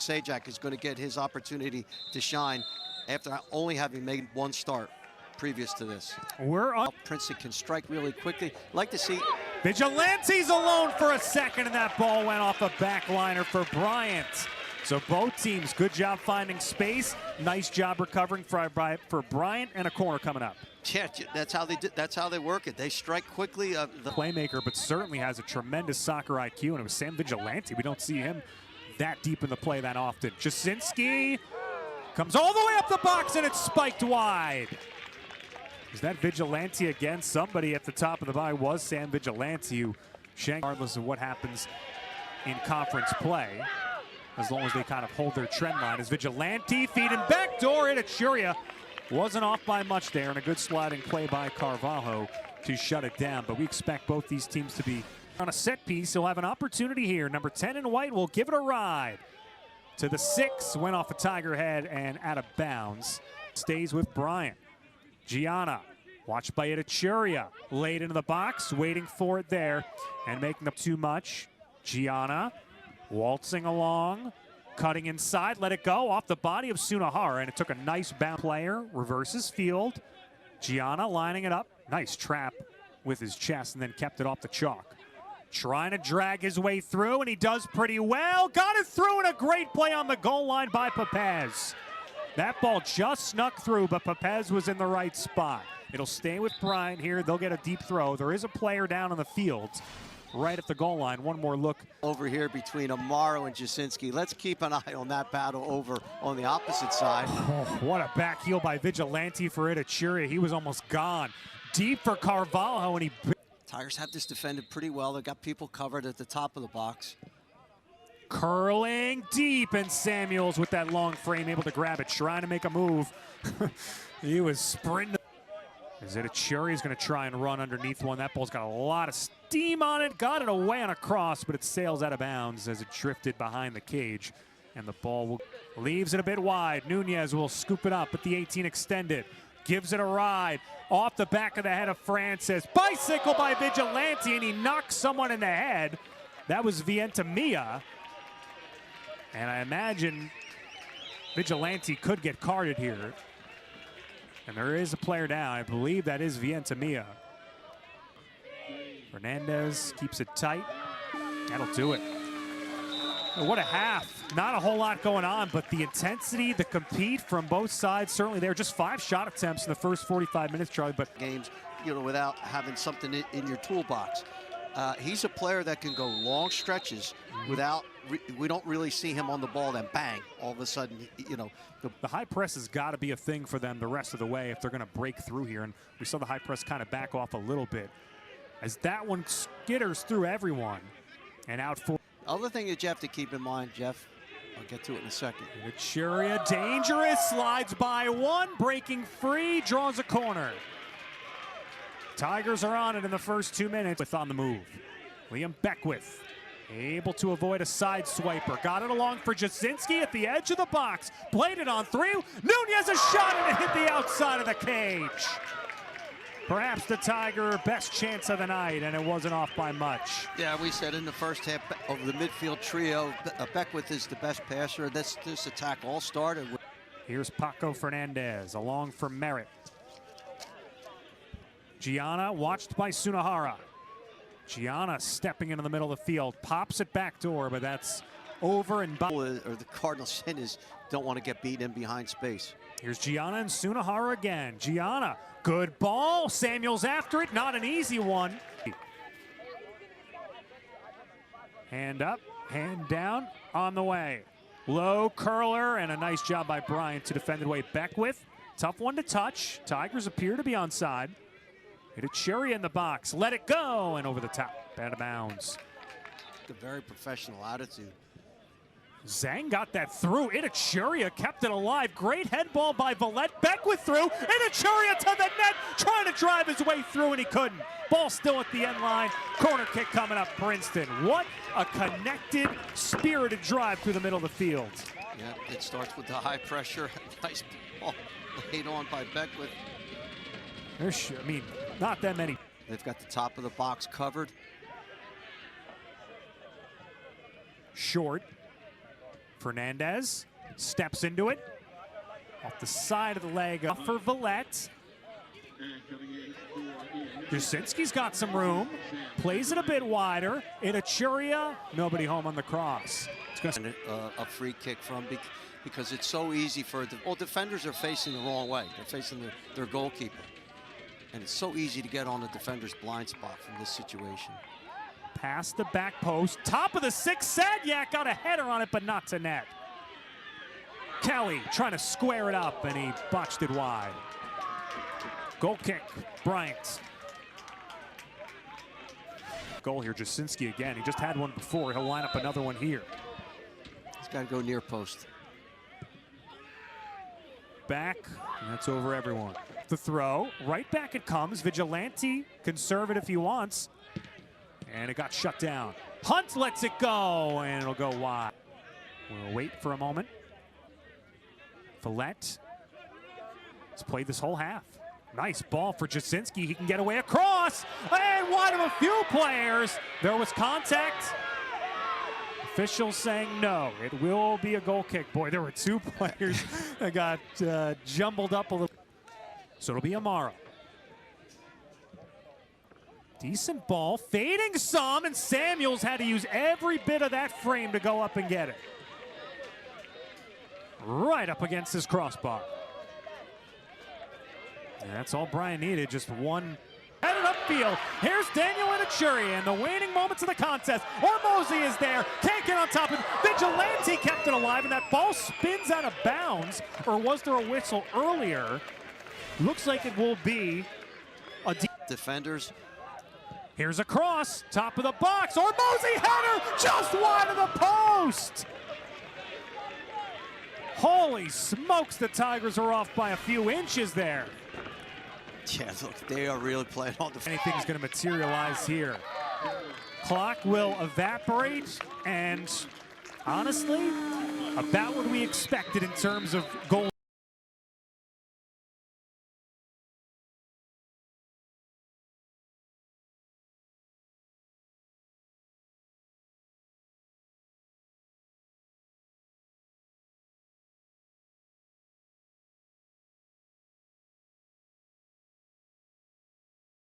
Sajak is going to get his opportunity to shine after only having made one start previous to this. We're on. Princeton can strike really quickly. Like to see Vigilante's alone for a second, and that ball went off a backliner for Bryant. So both teams, good job finding space. Nice job recovering for Bryant, and a corner coming up. Yeah, that's how they do, that's how they work it. They strike quickly. The playmaker, but certainly has a tremendous soccer IQ, and it was Sam Vigilante. We don't see him that deep in the play that often. Jasinski comes all the way up the box, and it's spiked wide. Is that Vigilante again? Somebody at the top of the box was Sam Vigilante, who regardless of what happens in conference play, as long as they kind of hold their trend line. As Vigilante feeding backdoor into Churia. Wasn't off by much there, and a good sliding play by Carvalho to shut it down. But we expect both these teams to be on a set piece. He'll have an opportunity here. Number 10 in white will give it a ride. To the 6, went off a Tiger head and out of bounds. Stays with Bryant. Gianna, watched by Churia. Laid into the box, waiting for it there, and making up too much. Gianna waltzing along. Cutting inside, let it go off the body of Sunahara, and it took a nice bounce. Player reverses field. Gianna lining it up. Nice trap with his chest, and then kept it off the chalk. Trying to drag his way through, and he does pretty well. Got it through, and a great play on the goal line by Papez. That ball just snuck through, but Papez was in the right spot. It'll stay with Bryant here. They'll get a deep throw. There is a player down on the field, right at the goal line. One more look over here between Amaro and Jasinski. Let's keep an eye on that battle over on the opposite side. Oh, what a back heel by Vigilante for Churia. He was almost gone. Deep for Carvalho, and he... Tigers have this defended pretty well. They've got people covered at the top of the box. Curling deep, and Samuels with that long frame able to grab it, trying to make a move. He was sprinting. Is it Churia is going to try and run underneath one? That ball's got a lot of steam on it. Got it away on a cross, but it sails out of bounds as it drifted behind the cage. And the ball leaves it a bit wide. Nunez will scoop it up, but the 18 extended. Gives it a ride. Off the back of the head of Francis. Bicycle by Vigilante, and he knocks someone in the head. That was Vientamia. And I imagine Vigilante could get carded here. And there is a player down. I believe that is Vientamia. Fernandez keeps it tight. That'll do it. What a half. Not a whole lot going on, but the intensity, the compete from both sides, certainly there. Just 5 shot attempts in the first 45 minutes, Charlie. But games, you know, without having something in your toolbox. He's a player that can go long stretches without, we don't really see him on the ball, then bang, all of a sudden, you know. The high press has got to be a thing for them the rest of the way if they're going to break through here. And we saw the high press kind of back off a little bit as that one skitters through everyone and out for. Other thing that you have to keep in mind, Jeff, I'll get to it in a second. Churia, dangerous, slides by one, breaking free, draws a corner. Tigers are on it in the first 2 minutes with on the move. Liam Beckwith able to avoid a side swiper. Got it along for Jasinski at the edge of the box. Played it on 3. Nunez a shot, and it hit the outside of the cage. Perhaps the Tiger best chance of the night, and it wasn't off by much. Yeah, we said in the first half of the midfield trio, Beckwith is the best passer. This attack all started with. Here's Paco Fernandez along for Merritt. Gianna watched by Sunahara. Gianna stepping into the middle of the field, pops it backdoor, but that's over and by. Or the Cardinals' sin is don't want to get beat in behind space. Here's Gianna and Sunahara again. Gianna, good ball. Samuels after it, not an easy one. Hand up, hand down, on the way. Low curler, and a nice job by Bryant to defend it away. Beckwith, tough one to touch. Tigers appear to be onside. Hit a Churia in the box, let it go, and over the top, out of bounds. A very professional attitude. Zhang got that through. Churia kept it alive. Great head ball by Vallette. Beckwith through. Churia to the net, trying to drive his way through, and he couldn't. Ball still at the end line. Corner kick coming up, Princeton. What a connected, spirited drive through the middle of the field. Yeah, it starts with the high pressure. Nice ball laid on by Beckwith. I mean, not that many. They've got the top of the box covered. Short Fernandez steps into it. Off the side of the leg for Villette. Jasinski's got some room. Plays it a bit wider. Itachuria, nobody home on the cross. It's going a free kick from because it's so easy for defenders are facing the wrong way. They're facing their goalkeeper. And it's so easy to get on the defender's blind spot from this situation. Past the back post. Top of the six. Sadyak got a header on it, but not to net. Kelly trying to square it up, and he botched it wide. Goal kick, Bryant. Goal here, Jasinski again. He just had one before. He'll line up another one here. He's got to go near post. Back, and that's over everyone. The throw, right back it comes. Vigilante, conserve it if he wants. And it got shut down. Hunt lets it go, and it'll go wide. We'll wait for a moment. Villette has played this whole half. Nice ball for Jasinski. He can get away across, and wide of a few players. There was contact. Officials saying no. It will be a goal kick. Boy, there were two players that got jumbled up a little. So it'll be Amaro. Decent ball, fading some, and Samuels had to use every bit of that frame to go up and get it. Right up against his crossbar. And that's all Bryant needed, just one. Headed upfield. Here's Daniel Itachuria in the waning moments of the contest. Ormozy is there, can't get on top of it. Vigilante kept it alive, and that ball spins out of bounds. Or was there a whistle earlier? Looks like it will be a defenders. Here's a cross, top of the box. Ormozy header, just wide of the post. Holy smokes, the Tigers are off by a few inches there. Yeah, look, they are really playing on the... Anything's going to materialize here. Clock will evaporate, and honestly, about what we expected in terms of goals.